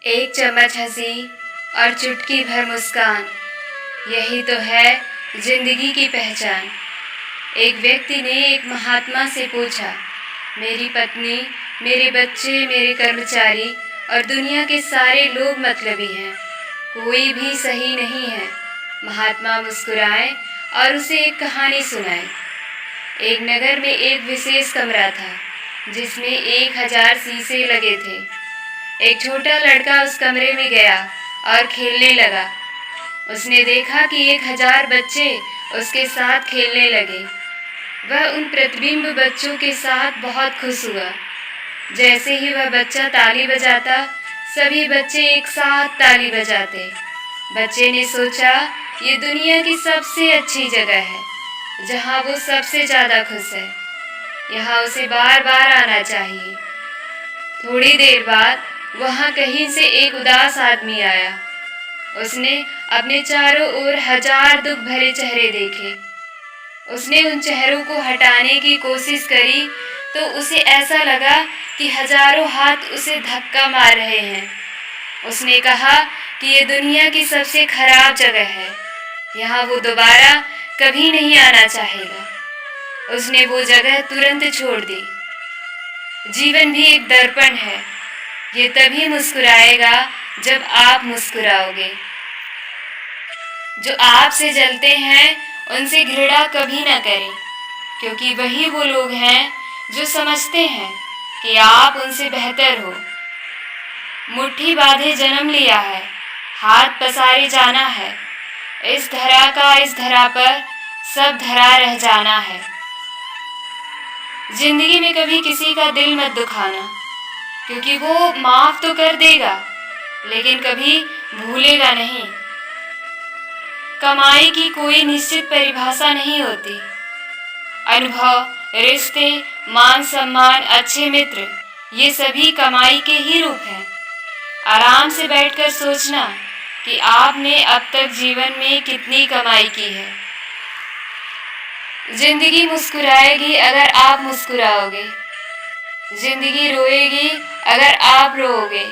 एक चम्मच हंसी और चुटकी भर मुस्कान, यही तो है जिंदगी की पहचान। एक व्यक्ति ने एक महात्मा से पूछा, मेरी पत्नी, मेरे बच्चे, मेरे कर्मचारी और दुनिया के सारे लोग मतलबी हैं, कोई भी सही नहीं है। महात्मा मुस्कुराए और उसे एक कहानी सुनाई। एक नगर में एक विशेष कमरा था जिसमें 1000 शीशे लगे थे। एक छोटा लड़का उस कमरे में गया और खेलने लगा। उसने देखा कि 1000 बच्चे उसके साथ खेलने लगे। वह उन प्रतिबिंब बच्चों के साथ बहुत खुश हुआ। जैसे ही वह बच्चा ताली बजाता, सभी बच्चे एक साथ ताली बजाते। बच्चे ने सोचा, ये दुनिया की सबसे अच्छी जगह है, जहाँ वो सबसे ज़्यादा खुश है। यहाँ उसे बार बार आना चाहिए। थोड़ी देर बाद वहाँ कहीं से एक उदास आदमी आया। उसने अपने चारों ओर 1000 दुख भरे चेहरे देखे। उसने उन चेहरों को हटाने की कोशिश करी तो उसे ऐसा लगा कि हजारों हाथ उसे धक्का मार रहे हैं। उसने कहा कि ये दुनिया की सबसे खराब जगह है, यहाँ वो दोबारा कभी नहीं आना चाहेगा। उसने वो जगह तुरंत छोड़ दी। जीवन भी एक दर्पण है, ये तभी मुस्कुराएगा जब आप मुस्कुराओगे। जो आपसे जलते हैं उनसे घृणा कभी ना करें, क्योंकि वही वो लोग हैं जो समझते हैं कि आप उनसे बेहतर हो। मुट्ठी बांधे जन्म लिया है, हाथ पसारे जाना है। इस धरा का इस धरा पर सब धरा रह जाना है। जिंदगी में कभी किसी का दिल मत दुखाना, क्योंकि वो माफ तो कर देगा लेकिन कभी भूलेगा नहीं। कमाई की कोई निश्चित परिभाषा नहीं होती। अनुभव, रिश्ते, मान सम्मान, अच्छे मित्र, ये सभी कमाई के ही रूप हैं। आराम से बैठकर सोचना कि आपने अब तक जीवन में कितनी कमाई की है। जिंदगी मुस्कुराएगी अगर आप मुस्कुराओगे। जिंदगी रोएगी अगर आप रोओगे।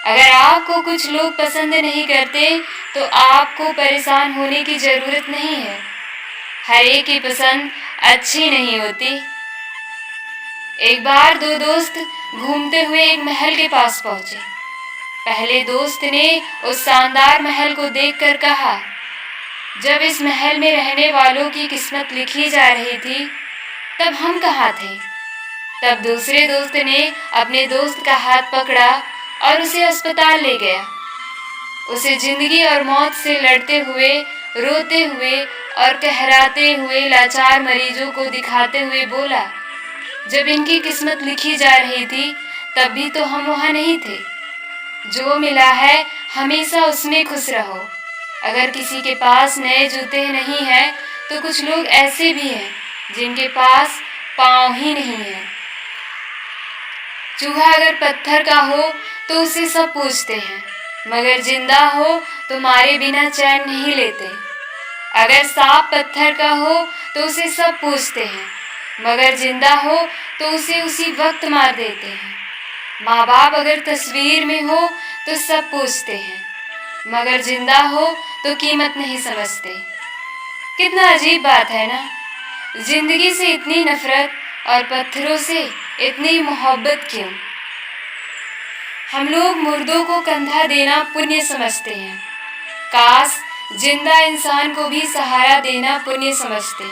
अगर आपको कुछ लोग पसंद नहीं करते तो आपको परेशान होने की जरूरत नहीं है। हर एक की पसंद अच्छी नहीं होती। एक बार 2 दोस्त घूमते हुए एक महल के पास पहुंचे। पहले दोस्त ने उस शानदार महल को देखकर कहा, जब इस महल में रहने वालों की किस्मत लिखी जा रही थी तब हम कहाँ थे। तब दूसरे दोस्त ने अपने दोस्त का हाथ पकड़ा और उसे अस्पताल ले गया। उसे जिंदगी और मौत से लड़ते हुए, रोते हुए और कहराते हुए लाचार मरीजों को दिखाते हुए बोला, जब इनकी किस्मत लिखी जा रही थी तब भी तो हम वहाँ नहीं थे। जो मिला है हमेशा उसमें खुश रहो। अगर किसी के पास नए जूते नहीं हैं तो कुछ लोग ऐसे भी हैं जिनके पास पाँव ही नहीं है। चूहा अगर पत्थर का हो तो उसे सब पूछते हैं, मगर जिंदा हो तो मारे बिना चैन नहीं लेते। अगर सांप पत्थर का हो तो उसे सब पूछते हैं, मगर जिंदा हो तो उसे उसी वक्त मार देते हैं। माँ बाप अगर तस्वीर में हो तो सब पूछते हैं, मगर जिंदा हो तो कीमत नहीं समझते। कितना अजीब बात है ना, जिंदगी से इतनी नफरत और पत्थरों से इतनी मोहब्बत क्यों। हम लोग मुर्दों को कंधा देना पुण्य समझते हैं। काश जिंदा इंसान को भी सहारा देना पुण्य समझते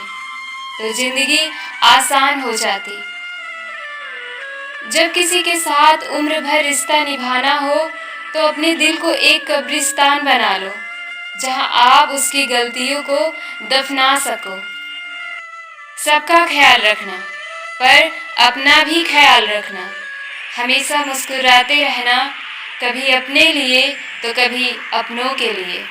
तो जिंदगी आसान हो जाती। जब किसी के साथ उम्र भर रिश्ता निभाना हो तो अपने दिल को एक कब्रिस्तान बना लो, जहां आप उसकी गलतियों को दफना सको। सबका ख्याल रखना, पर अपना भी ख्याल रखना। हमेशा मुस्कुराते रहना, कभी अपने लिए तो कभी अपनों के लिए।